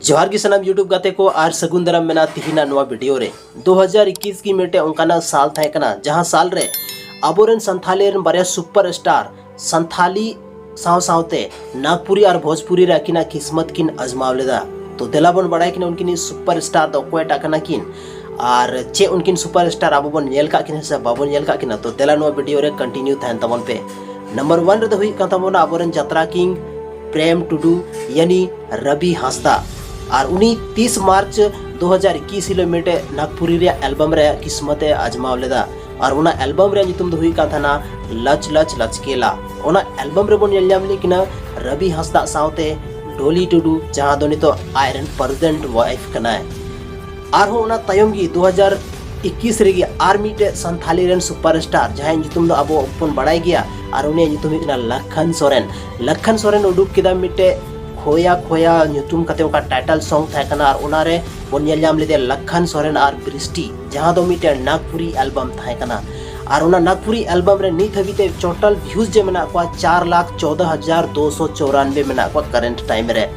जोहार की सनाम यूट्यूब गाते को आर सगुन दराम मेना तिहिना नोआ वीडियो रे 2021 की मेटे उनकाना साल थाए कना जहां साल रे अबोरन संथाली रन बारे सुपर स्टार संथाली साव सावते नागपुरी और भोजपुरी रे किना किस्मत किन अजमाव लेदा। तो देला बन बड़ाई किन उनकिन सुपर स्टार दो कोयटा कना किन और चे उनकिन सुपर स्टार अब बन नेल का किन से बाबन नेल का किन तो देला नोआ वीडियो रे कंटिन्यू थान तमन पे नंबर 1 रे दो हुई कतमोना अबोरन यात्रा किंग प्रेम टुडू यानी रवि हांसदा और उन्हीं 30 मार्च 2021 किलोमीटर नागपुरी रे एल्बम रे किस्मत आजमाव लेदा और उना एल्बम रे नितुम दो हुई का थाना लच लच लचकेला। उना एल्बम रे बोन नेलयाम लेकिन रवि हांसदा सावते डोली टुडू जहां दो नितो आयरन प्रेजेंट वाइफ कना और उना तयम गी 2021 रे आर्मी टे संथाली रेन सुपरस्टार जहां नितुम दो अब अपन बड़ाई गया और उनी नितुम इना लखन सोरेन उडुक किदा मिटे खोया खोया न्यूतुम कते का टाइटल सॉन्ग था कना और उनारे बोन नेलयाम लेदे लखन सोरेन और बृष्टि जहां दो मिटे नागपुरी एल्बम था कना और उना नागपुरी एल्बम रे नित हबीते टोटल व्यूज जे मेना को 4,14,294 मेना को करंट टाइम रे।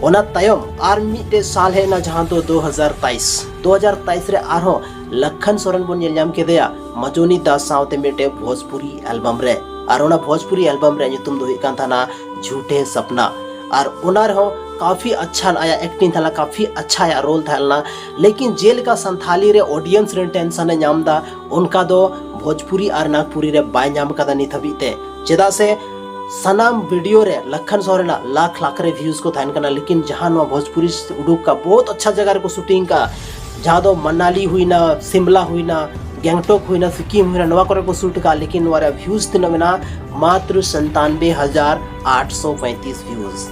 ओना तयम आर मिटे साल है ना जहां दो 2023 रे आरो लखन सोरेन बोन नेलयाम केदेया मजोनी दास सावते मिटे भोजपुरी एल्बम रे और उना भोजपुरी एल्बम रे नितुम दो हिकान थाना झूठे सपना और उनार हो काफ़ी अच्छा आया एक्टिंग था काफ़ी अच्छा आया रोल था लेकिन जेल का संथाली रे ऑडियंस रे टेंशन नामदा उनका दो भोजपुरी और नागपुरी रे बाय नाम का नित हबीते चेदा से सनाम वीडियो रे लखन सोरेन लाख लाख रे व्यूज को थान कना लेकिन जहां नो भोजपुरी उडुक का बहुत अच्छा जगह को शूटिंग का जहां दो मनाली हुई ना शिमला हुई ना गैंगटॉक हुई ना सिक्किम हुई ना नवा करे को शूट का लेकिन वारा व्यूज तना मेना मात्र 97,835 व्यूज।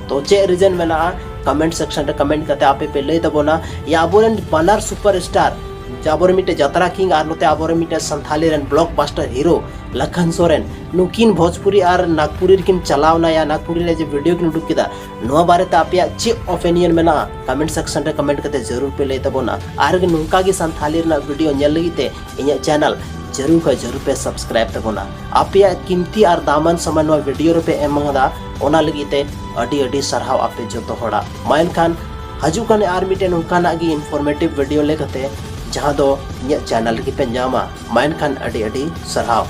तो चे रीजन मेना कमेंट सेक्शन रे कमेंट करते आपे पे लई दबोना या आबोरन बानर सुपरस्टार जाबोर मिटे यात्रा किंग और नोते आबोर मिटे संथाली रन ब्लॉकबस्टर हीरो लखन सोरेन नुकिन भोजपुरी और नागपुरी किन चलावना या नागपुरी रे जे वीडियो किन उडुक किदा नोआ बारे ते आपया चे ओपिनियन मेना कमेंट सेक्शन रे कमेंट करते जरूर पे लई दबोना और नुका गी संथाली रन वीडियो नेल लगिते इnya चैनल जरूर पे सब्सक्राइब तबोना आपया कीमती और दामन समय नो वीडियो रे पे एमदा ओना लगिते अडी सरहाव आपे जतो होड़ा माइन खान हजू खान आर मिटे नुकाना गी इन्फॉर्मेटिव वीडियो लेकते जहां दो इnya चैनल की पे जामा माइन खान अडी सरहाव।